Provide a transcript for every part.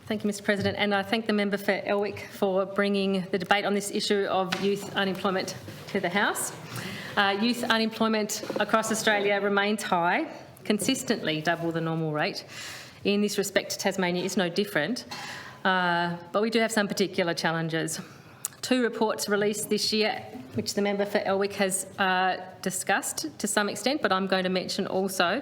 Thank you, Mr President, and I thank the member for Elwick for bringing the debate on this issue of youth unemployment to the House. Youth unemployment across Australia remains high, consistently double the normal rate. In this respect, Tasmania is no different, but we do have some particular challenges. 2 reports released this year, which the member for Elwick has discussed to some extent, but I'm going to mention also.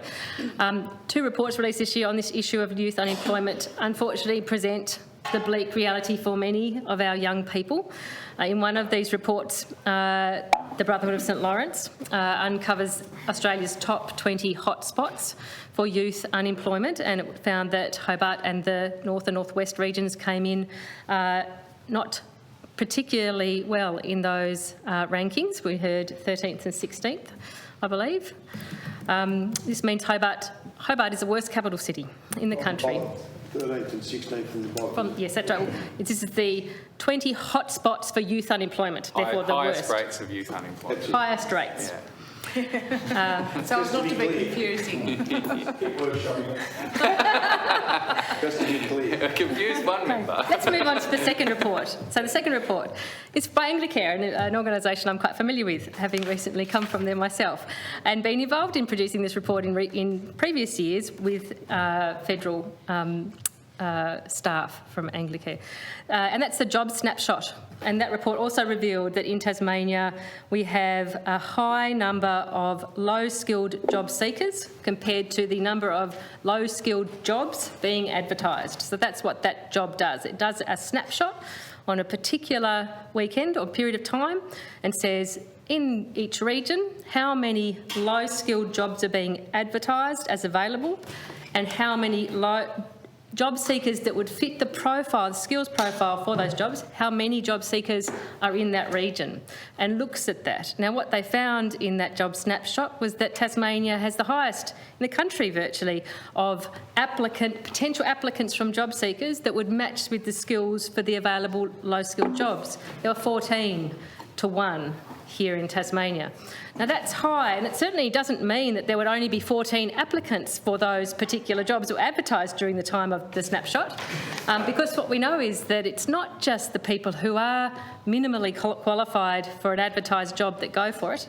2 reports released this year on this issue of youth unemployment unfortunately present the bleak reality for many of our young people. In one of these reports, the Brotherhood of St Lawrence uncovers Australia's top 20 hotspots for youth unemployment, and it found that Hobart and the North and North West regions came in not particularly well in those rankings. We heard 13th and 16th, I believe. This means Hobart is the worst capital city in the country. 13th and 16th from the bottom. Yes, that's right. This is the 20 hotspots for youth unemployment, therefore the highest worst. rates of youth unemployment. Highest rates. Yeah. So as not to be confusing. Keep workshopping it. Just to be clear. Confused one member. Let's move on to the second report. So the second report is by Anglicare, an organisation I'm quite familiar with, having recently come from there myself, and been involved in producing this report in previous years with federal staff from Anglicare. And that's the job snapshot. And that report also revealed that in Tasmania we have a high number of low-skilled job seekers compared to the number of low-skilled jobs being advertised. So that's what that job does. It does a snapshot on a particular weekend or period of time and says in each region how many low-skilled jobs are being advertised as available and how many job seekers that would fit the profile, the skills profile for those jobs, how many job seekers are in that region, and looks at that. Now, what they found in that job snapshot was that Tasmania has the highest in the country virtually of potential applicants from job seekers that would match with the skills for the available low-skilled jobs. There were 14 to 1 here in Tasmania. Now that's high, and it certainly doesn't mean that there would only be 14 applicants for those particular jobs that were advertised during the time of the snapshot, because what we know is that it's not just the people who are minimally qualified for an advertised job that go for it.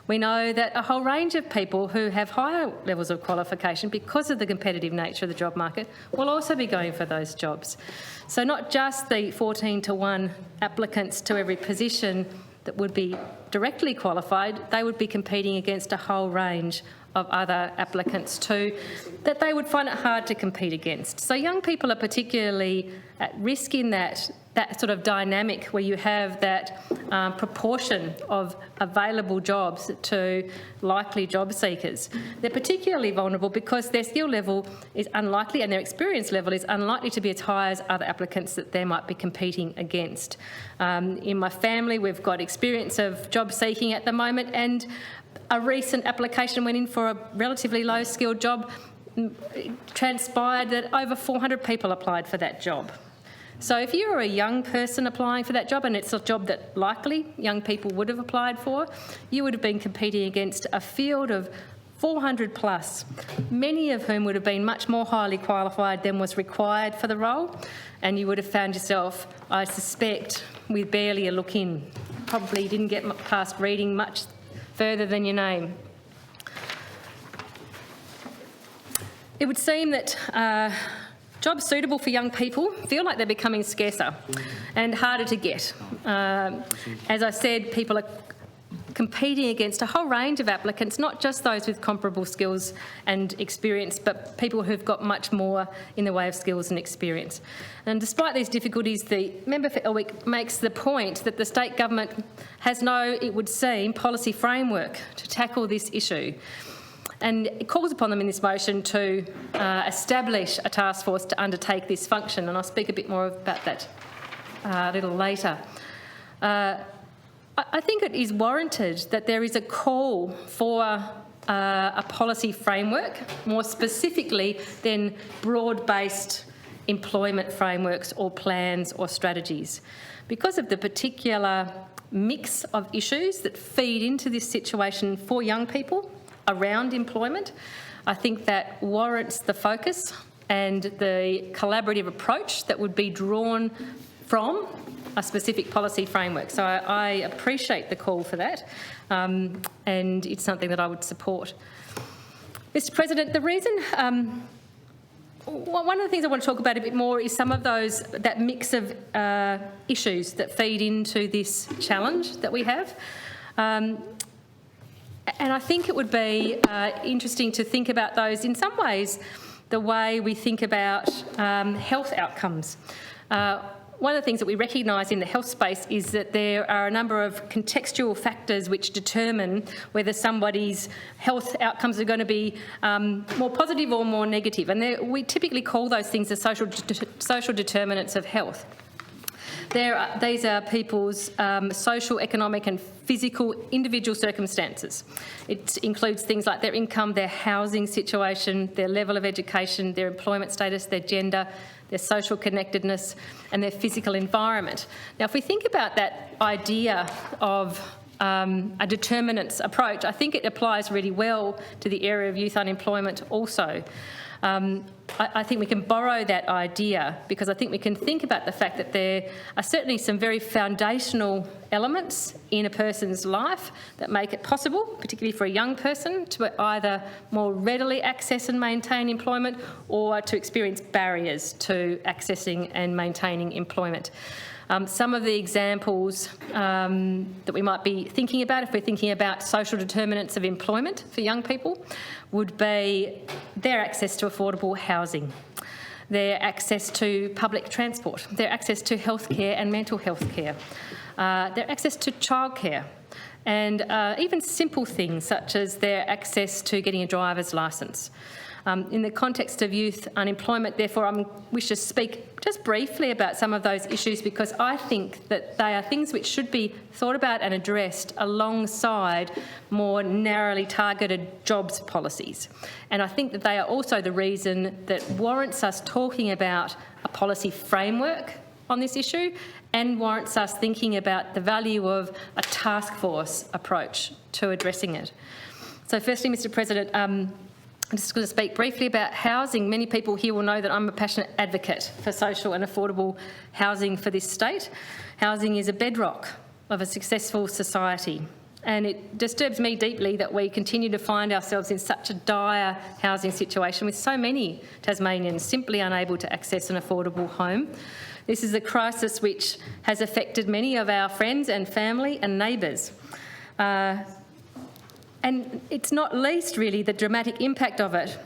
We know that a whole range of people who have higher levels of qualification because of the competitive nature of the job market will also be going for those jobs. So not just the 14 to 1 applicants to every position that would be directly qualified, they would be competing against a whole range of other applicants too that they would find it hard to compete against. So young people are particularly at risk in that sort of dynamic where you have that proportion of available jobs to likely job seekers. They're particularly vulnerable because their skill level is unlikely and their experience level is unlikely to be as high as other applicants that they might be competing against. In my family, we've got experience of job seeking at the moment, and a recent application went in for a relatively low-skilled job. It transpired that over 400 people applied for that job. So if you're a young person applying for that job, and it's a job that likely young people would have applied for, you would have been competing against a field of 400 plus, many of whom would have been much more highly qualified than was required for the role, and you would have found yourself, I suspect, with barely a look in. Probably didn't get past reading much further than your name. It would seem that jobs suitable for young people feel like they're becoming scarcer and harder to get. As I said, people are competing against a whole range of applicants, not just those with comparable skills and experience, but people who've got much more in the way of skills and experience. And despite these difficulties, the member for Elwick makes the point that the state government has no, it would seem, policy framework to tackle this issue. And it calls upon them in this motion to establish a task force to undertake this function, and I'll speak a bit more about that a little later. I think it is warranted that there is a call for a policy framework, more specifically than broad-based employment frameworks or plans or strategies, because of the particular mix of issues that feed into this situation for young people around employment. I think that warrants the focus and the collaborative approach that would be drawn from a specific policy framework. So I appreciate the call for that, and it's something that I would support. Mr. President, the reason, one of the things I want to talk about a bit more is some of that mix of issues that feed into this challenge that we have. And I think it would be interesting to think about those in some ways, the way we think about health outcomes. One of the things that we recognise in the health space is that there are a number of contextual factors which determine whether somebody's health outcomes are going to be more positive or more negative. And we typically call those things the social determinants of health. These are people's social, economic and physical individual circumstances. It includes things like their income, their housing situation, their level of education, their employment status, their gender, their social connectedness and their physical environment. Now, if we think about that idea of a determinants approach, I think it applies really well to the area of youth unemployment also. I think we can borrow that idea because I think we can think about the fact that there are certainly some very foundational elements in a person's life that make it possible, particularly for a young person, to either more readily access and maintain employment or to experience barriers to accessing and maintaining employment. Some of the examples that we might be thinking about, if we're thinking about social determinants of employment for young people, would be their access to affordable housing, their access to public transport, their access to healthcare and mental health care, their access to childcare, and even simple things such as their access to getting a driver's licence. In the context of youth unemployment, therefore, I wish to speak just briefly about some of those issues because I think that they are things which should be thought about and addressed alongside more narrowly targeted jobs policies. And I think that they are also the reason that warrants us talking about a policy framework on this issue and warrants us thinking about the value of a task force approach to addressing it. So firstly, Mr. President, I'm just going to speak briefly about housing. Many people here will know that I'm a passionate advocate for social and affordable housing for this state. Housing is a bedrock of a successful society, and it disturbs me deeply that we continue to find ourselves in such a dire housing situation with so many Tasmanians simply unable to access an affordable home. This is a crisis which has affected many of our friends and family and neighbours. And it's not least really the dramatic impact of it,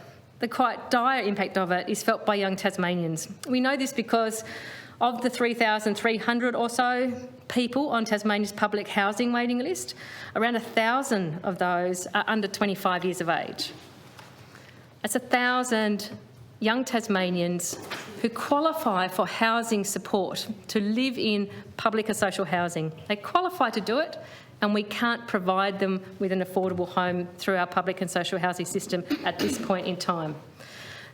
the quite dire impact of it is felt by young Tasmanians. We know this because of the 3,300 or so people on Tasmania's public housing waiting list, around 1,000 of those are under 25 years of age. That's 1,000 young Tasmanians who qualify for housing support to live in public or social housing. They qualify to do it, and we can't provide them with an affordable home through our public and social housing system at this point in time.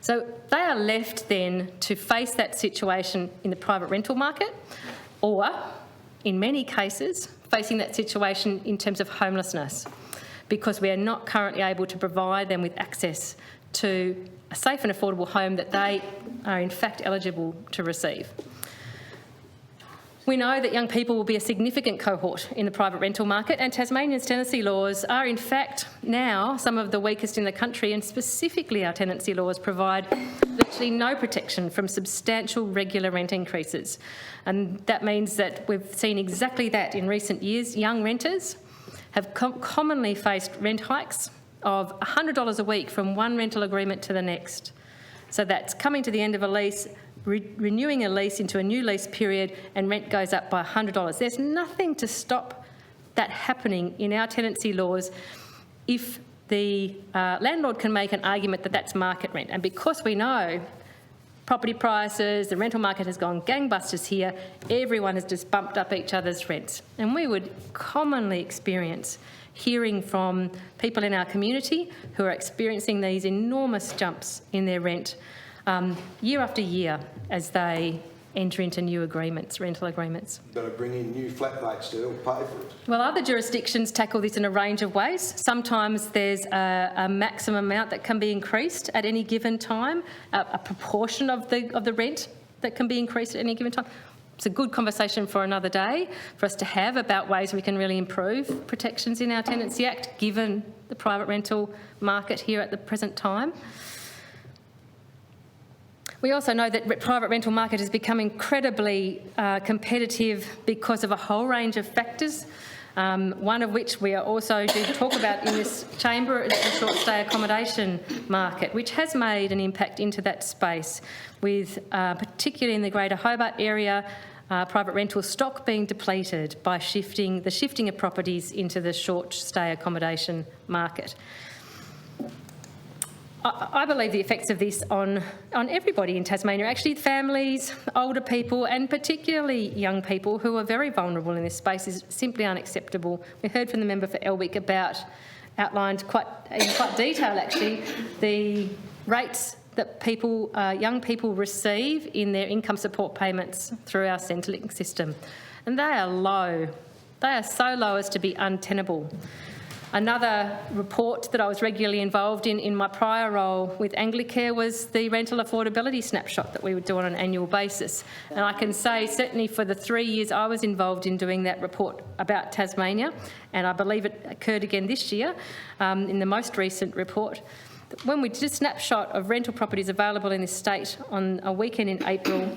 So they are left then to face that situation in the private rental market or, in many cases, facing that situation in terms of homelessness because we are not currently able to provide them with access to a safe and affordable home that they are in fact eligible to receive. We know that young people will be a significant cohort in the private rental market, and Tasmania's tenancy laws are in fact now some of the weakest in the country, and specifically our tenancy laws provide virtually no protection from substantial regular rent increases. And that means that we've seen exactly that in recent years. Young renters have commonly faced rent hikes of $100 a week from one rental agreement to the next. So that's coming to the end of a lease, renewing a lease into a new lease period, and rent goes up by $100. There's nothing to stop that happening in our tenancy laws if the landlord can make an argument that that's market rent. And because we know property prices, the rental market has gone gangbusters here, everyone has just bumped up each other's rents. And we would commonly experience hearing from people in our community who are experiencing these enormous jumps in their rent year after year as they enter into new agreements, rental agreements. Got to bring in new flat rates to help pay for it. Well, other jurisdictions tackle this in a range of ways. Sometimes there's a maximum amount that can be increased at any given time, a proportion of the rent that can be increased at any given time. It's a good conversation for another day for us to have about ways we can really improve protections in our Tenancy Act, given the private rental market here at the present time. We also know that the private rental market has become incredibly competitive because of a whole range of factors, one of which we are also due to talk about in this chamber is the short stay accommodation market, which has made an impact into that space, with particularly in the Greater Hobart area, private rental stock being depleted by the shifting of properties into the short stay accommodation market. I believe the effects of this on everybody in Tasmania, actually families, older people and particularly young people who are very vulnerable in this space, is simply unacceptable. We heard from the member for Elwick outlined in quite detail actually, the rates that young people receive in their income support payments through our Centrelink system. And they are low. They are so low as to be untenable. Another report that I was regularly involved in my prior role with Anglicare was the rental affordability snapshot that we would do on an annual basis. And I can say certainly for the 3 years I was involved in doing that report about Tasmania, and I believe it occurred again this year in the most recent report, when we did a snapshot of rental properties available in this state on a weekend in April,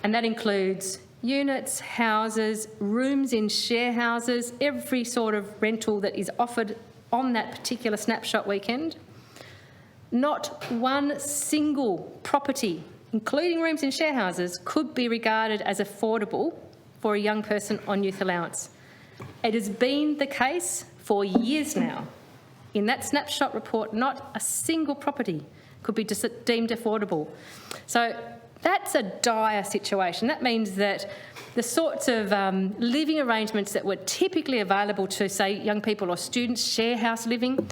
and that includes units, houses, rooms in share houses, every sort of rental that is offered on that particular snapshot weekend. Not one single property, including rooms in share houses, could be regarded as affordable for a young person on youth allowance. It has been the case for years now. In that snapshot report, not a single property could be deemed affordable. So that's a dire situation. That means that the sorts of living arrangements that were typically available to, say, young people or students, share house living,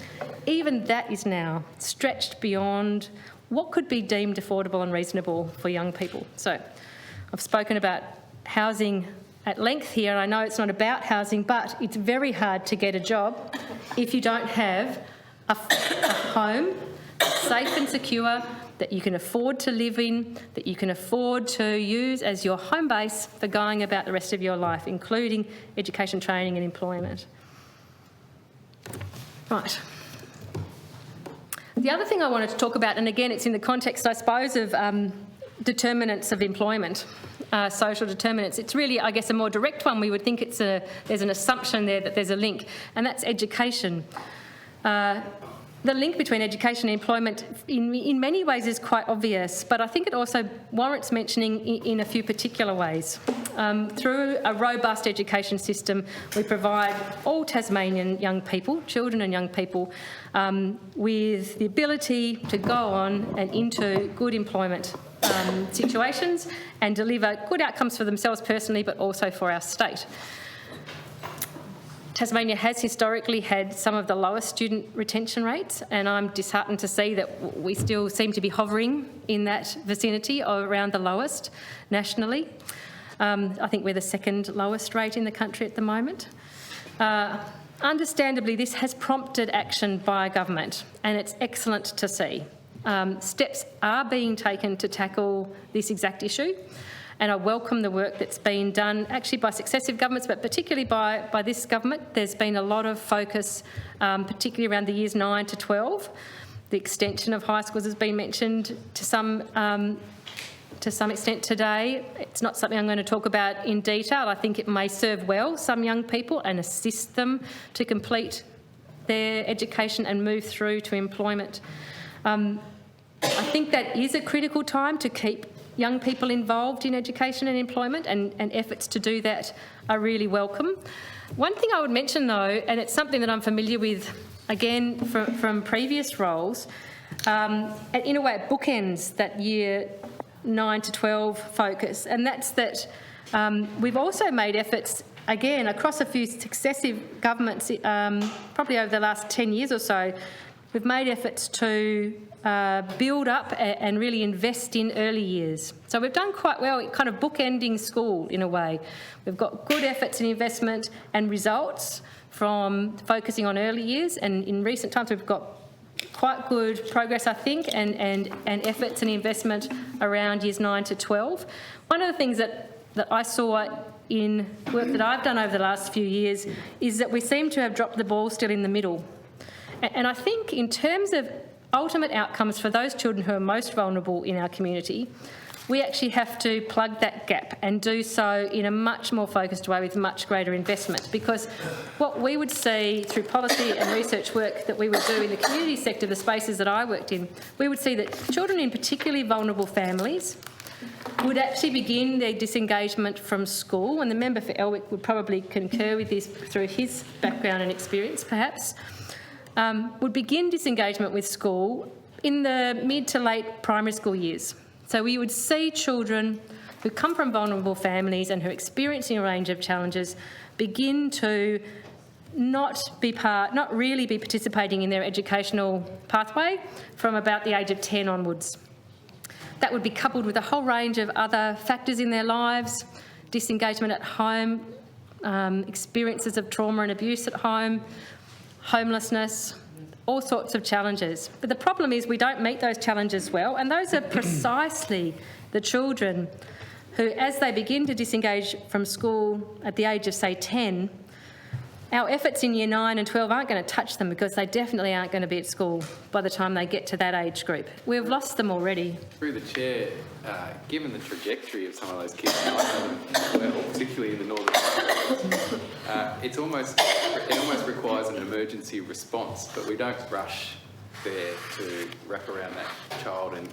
even that is now stretched beyond what could be deemed affordable and reasonable for young people. So I've spoken about housing at length here, and I know it's not about housing, but it's very hard to get a job if you don't have a home safe and secure that you can afford to live in, that you can afford to use as your home base for going about the rest of your life, including education, training and employment. Right. The other thing I wanted to talk about, and again it's in the context, I suppose, of determinants of employment, social determinants. It's really, I guess, a more direct one. We would think there's an assumption there that there's a link, and that's education. The link between education and employment in many ways is quite obvious, but I think it also warrants mentioning in a few particular ways. Through a robust education system, we provide all Tasmanian young people, children and young people, with the ability to go on and into good employment situations and deliver good outcomes for themselves personally, but also for our state. Tasmania has historically had some of the lowest student retention rates, and I'm disheartened to see that we still seem to be hovering in that vicinity or around the lowest nationally. I think we're the second lowest rate in the country at the moment. Understandably, this has prompted action by government, and it's excellent to see. Steps are being taken to tackle this exact issue, and I welcome the work that's been done actually by successive governments, but particularly by this government. There's been a lot of focus, particularly around the years 9 to 12. The extension of high schools has been mentioned to some extent today. It's not something I'm going to talk about in detail. I think it may serve well some young people and assist them to complete their education and move through to employment. I think that is a critical time to keep young people involved in education and employment, and efforts to do that are really welcome. One thing I would mention though, and it's something that I'm familiar with again from previous roles, in a way it bookends that year 9 to 12 focus, and that's that we've also made efforts again across a few successive governments, probably over the last 10 years or so. We've made efforts to build up and really invest in early years. So we've done quite well, kind of bookending school in a way. We've got good efforts and investment and results from focusing on early years, and in recent times we've got quite good progress, I think, and efforts and investment around years 9 to 12. One of the things that I saw in work that I've done over the last few years is that we seem to have dropped the ball still in the middle. And I think in terms of ultimate outcomes for those children who are most vulnerable in our community, we actually have to plug that gap and do so in a much more focused way with much greater investment, because what we would see through policy and research work that we would do in the community sector, the spaces that I worked in, we would see that children in particularly vulnerable families would actually begin their disengagement from school, and the member for Elwick would probably concur with this through his background and experience perhaps, would begin disengagement with school in the mid to late primary school years. So we would see children who come from vulnerable families and who are experiencing a range of challenges begin to not really be participating in their educational pathway from about the age of 10 onwards. That would be coupled with a whole range of other factors in their lives, disengagement at home, experiences of trauma and abuse at home, homelessness, all sorts of challenges. But the problem is we don't meet those challenges well, and those are precisely the children who, as they begin to disengage from school at the age of, say, 10, our efforts in year 9 and 12 aren't going to touch them, because they definitely aren't going to be at school by the time they get to that age group. We've lost them already. Through the chair, given the trajectory of some of those kids, well, particularly in the northern suburbs, it almost requires an emergency response, but we don't rush there to wrap around that child and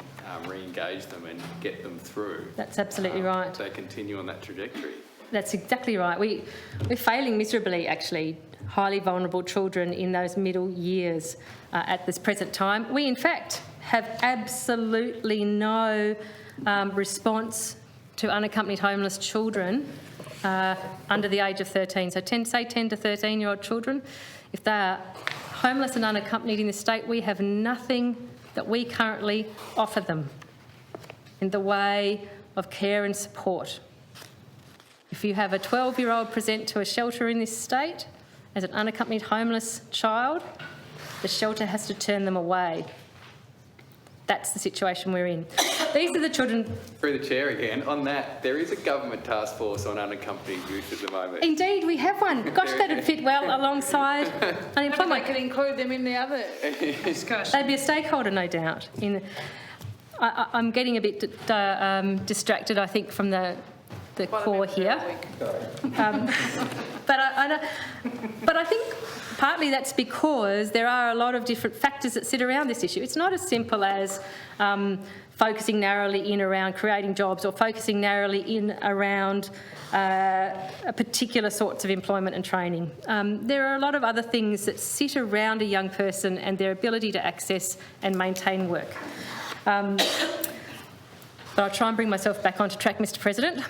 re-engage them and get them through. That's absolutely right. They continue on that trajectory. That's exactly right. We're failing miserably, actually, highly vulnerable children in those middle years at this present time. We, in fact, have absolutely no response to unaccompanied homeless children under the age of 13. So 10 to 13-year-old children, if they are homeless and unaccompanied in the state, we have nothing that we currently offer them in the way of care and support. If you have a 12-year-old present to a shelter in this state as an unaccompanied homeless child, the shelter has to turn them away. That's the situation we're in. These are the children... Through the chair again, on that, there is a government task force on unaccompanied youth at the moment. Indeed, we have one. Gosh, that'd fit well alongside unemployment. I could include them in the other discussion. They'd be a stakeholder, no doubt. I'm getting a bit distracted, I think, from the core here. But I think partly that's because there are a lot of different factors that sit around this issue. It's not as simple as focusing narrowly in around creating jobs or focusing narrowly in around a particular sorts of employment and training. There are a lot of other things that sit around a young person and their ability to access and maintain work. But I'll try and bring myself back onto track, Mr. President.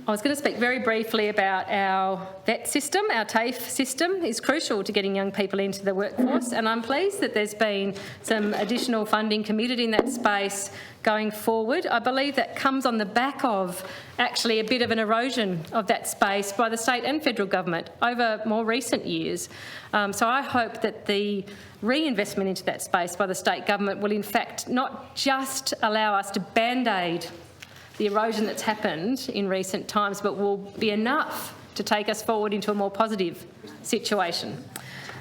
I was going to speak very briefly about our VET system. Our TAFE system is crucial to getting young people into the workforce, and I'm pleased that there's been some additional funding committed in that space going forward. I believe that comes on the back of actually a bit of an erosion of that space by the state and federal government over more recent years. So I hope that the reinvestment into that space by the state government will in fact not just allow us to band-aid the erosion that's happened in recent times, but will be enough to take us forward into a more positive situation.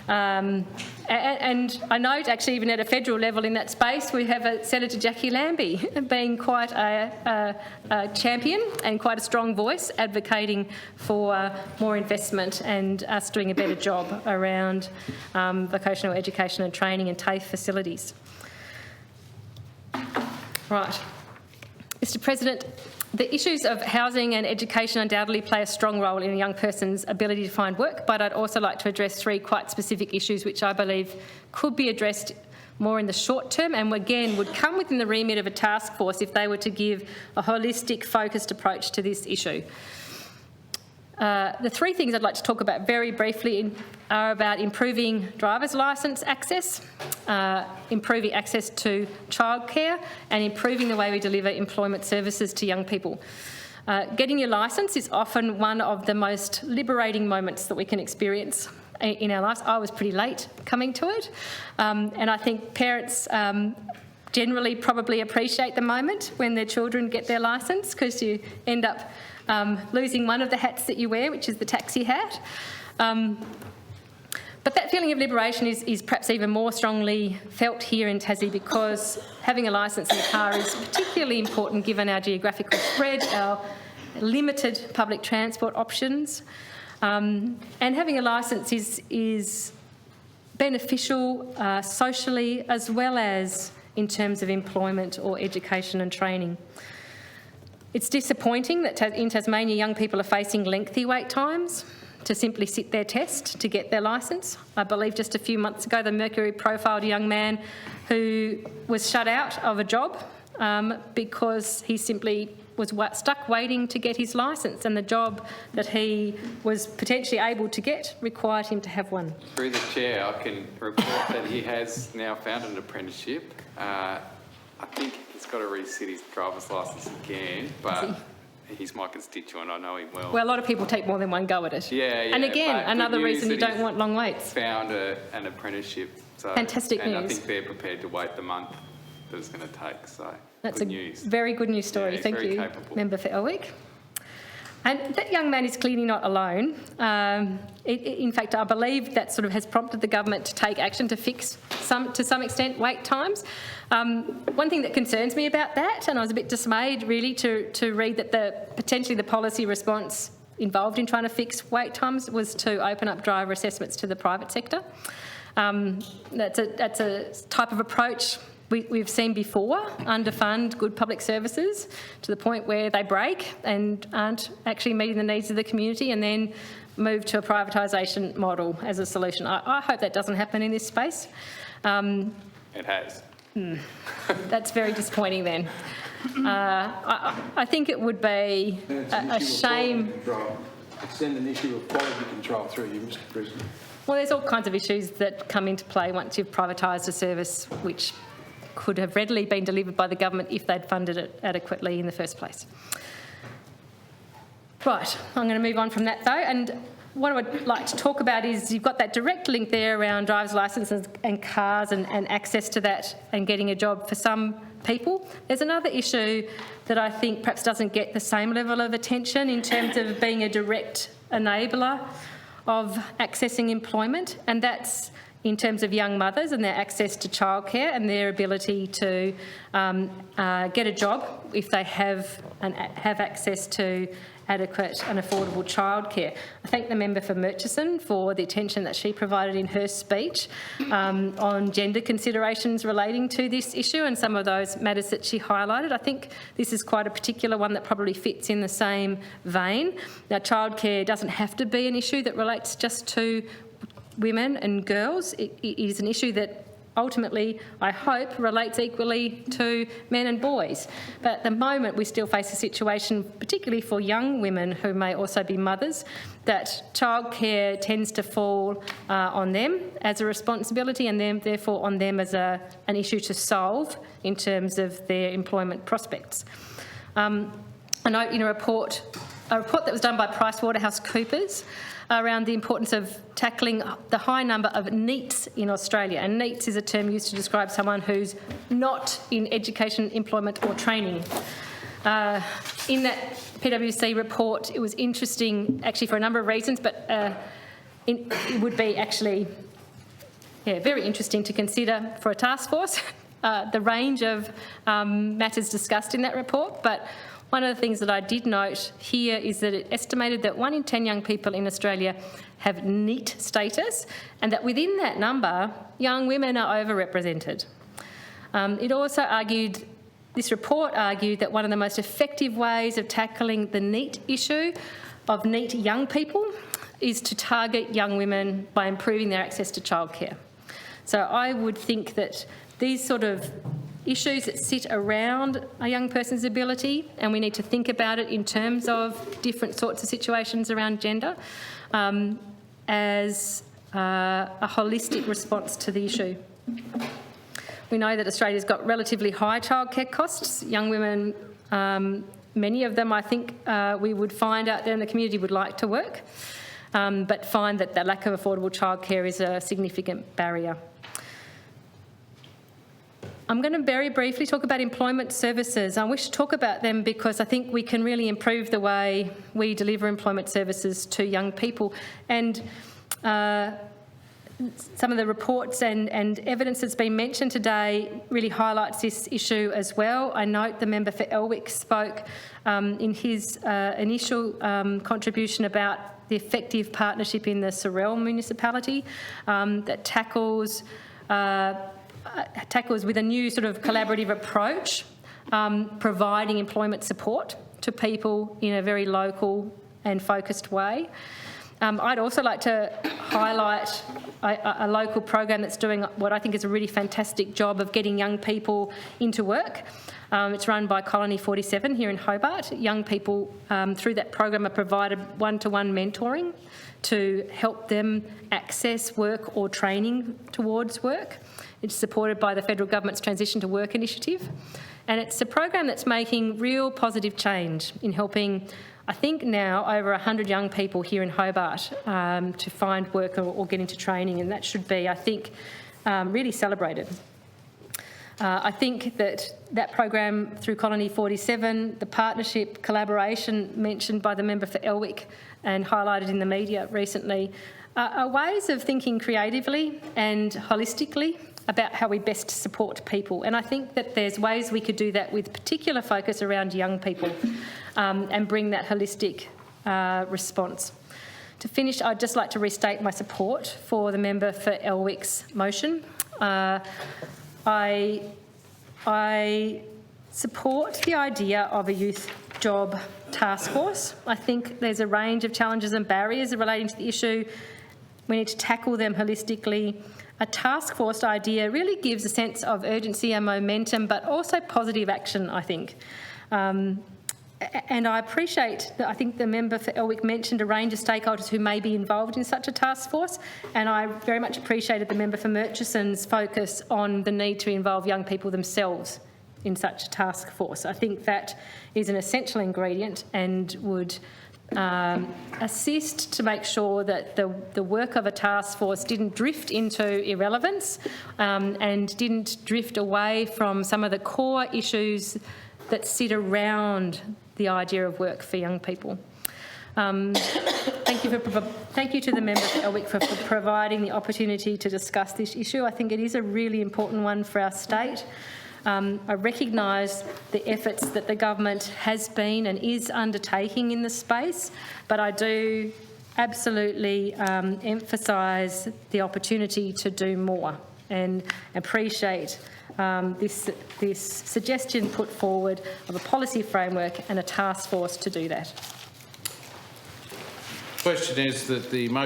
And I note, actually, even at a federal level in that space, we have Senator Jackie Lambie being quite a champion and quite a strong voice advocating for more investment and us doing a better job around vocational education and training and TAFE facilities. Right. Mr. President, the issues of housing and education undoubtedly play a strong role in a young person's ability to find work, but I'd also like to address three quite specific issues which I believe could be addressed more in the short term and again would come within the remit of a task force if they were to give a holistic, focused approach to this issue. The three things I'd like to talk about very briefly are about improving driver's licence access, improving access to childcare, and improving the way we deliver employment services to young people. Getting your licence is often one of the most liberating moments that we can experience in our lives. I was pretty late coming to it, and I think parents generally probably appreciate the moment when their children get their licence, because you end up losing one of the hats that you wear, which is the taxi hat. But that feeling of liberation is perhaps even more strongly felt here in Tassie, because having a licence in the car is particularly important given our geographical spread, our limited public transport options. And having a licence is beneficial socially, as well as in terms of employment or education and training. It's disappointing that in Tasmania young people are facing lengthy wait times to simply sit their test to get their licence. I believe just a few months ago the Mercury profiled a young man who was shut out of a job because he simply was stuck waiting to get his licence, and the job that he was potentially able to get required him to have one. Through the chair, I can report that he has now found an apprenticeship. I think he's got to resit his driver's licence again, but he's my constituent, I know him well. Well, a lot of people take more than one go at it. Yeah. And again, another reason you don't want long waits. Found an apprenticeship. So, Fantastic and news. I think they're prepared to wait the month that it's going to take, so That's good a news. very good news story. Yeah, Thank very you, capable. Member for Elwick. And that young man is clearly not alone. In fact, I believe that sort of has prompted the government to take action to fix to some extent wait times. One thing that concerns me about that, and I was a bit dismayed really to read that potentially the policy response involved in trying to fix wait times was to open up driver assessments to the private sector. That's a type of approach we've seen before underfund good public services to the point where they break and aren't actually meeting the needs of the community, and then move to a privatisation model as a solution. I hope that doesn't happen in this space. It has. That's very disappointing then. I think it would be a shame. Send an issue of quality control through you, Mr. President. Well, there's all kinds of issues that come into play once you've privatised a service which could have readily been delivered by the government if they'd funded it adequately in the first place. Right, I'm going to move on from that though, and what I would like to talk about is you've got that direct link there around driver's licences and cars and access to that and getting a job for some people. There's another issue that I think perhaps doesn't get the same level of attention in terms of being a direct enabler of accessing employment, and that's in terms of young mothers and their access to childcare and their ability to get a job if they have access to adequate and affordable childcare. I thank the member for Murchison for the attention that she provided in her speech on gender considerations relating to this issue and some of those matters that she highlighted. I think this is quite a particular one that probably fits in the same vein. Now, childcare doesn't have to be an issue that relates just to women and girls. It is an issue that ultimately, I hope, relates equally to men and boys. But at the moment, we still face a situation, particularly for young women who may also be mothers, that childcare tends to fall on them as a responsibility, and then therefore on them as an issue to solve in terms of their employment prospects. I note in a report that was done by PricewaterhouseCoopers around the importance of tackling the high number of NEETs in Australia. And NEETs is a term used to describe someone who's not in education, employment or training. In that PwC report, it was interesting actually for a number of reasons, but it would be actually very interesting to consider for a task force the range of matters discussed in that report. But one of the things that I did note here is that it estimated that 1 in 10 young people in Australia have NEET status, and that within that number, young women are overrepresented. It also argued, this report argued, that one of the most effective ways of tackling the NEET issue of NEET young people is to target young women by improving their access to childcare. So I would think that these sort of issues that sit around a young person's ability, and we need to think about it in terms of different sorts of situations around gender as a holistic response to the issue. We know that Australia's got relatively high childcare costs. Young women, many of them I think we would find out there in the community would like to work, but find that the lack of affordable childcare is a significant barrier. I'm going to very briefly talk about employment services. I wish to talk about them because I think we can really improve the way we deliver employment services to young people. And some of the reports and evidence that's been mentioned today really highlights this issue as well. I note the member for Elwick spoke in his initial contribution about the effective partnership in the Sorell municipality that tackles with a new sort of collaborative approach, providing employment support to people in a very local and focused way. I'd also like to highlight a local program that's doing what I think is a really fantastic job of getting young people into work. It's run by Colony 47 here in Hobart. Young people through that program are provided one-to-one mentoring to help them access work or training towards work. It's supported by the federal government's Transition to Work initiative. And it's a program that's making real positive change in helping, I think now, over 100 young people here in Hobart to find work or get into training. And that should be, I think, really celebrated. I think that program through Colony 47, the partnership collaboration mentioned by the member for Elwick and highlighted in the media recently, are ways of thinking creatively and holistically about how we best support people. And I think that there's ways we could do that with particular focus around young people and bring that holistic response. To finish, I'd just like to restate my support for the member for Elwick's motion. I support the idea of a youth job task force. I think there's a range of challenges and barriers relating to the issue. We need to tackle them holistically. A task force idea really gives a sense of urgency and momentum, but also positive action, I think. And I appreciate that I think the member for Elwick mentioned a range of stakeholders who may be involved in such a task force, and I very much appreciated the member for Murchison's focus on the need to involve young people themselves in such a task force. I think that is an essential ingredient and would assist to make sure that the work of a task force didn't drift into irrelevance and didn't drift away from some of the core issues that sit around the idea of work for young people. Thank you to the member for Elwick for providing the opportunity to discuss this issue. I think it is a really important one for our state. I recognise the efforts that the government has been and is undertaking in the space, but I do absolutely emphasise the opportunity to do more and appreciate this suggestion put forward of a policy framework and a task force to do that. The question is that the motion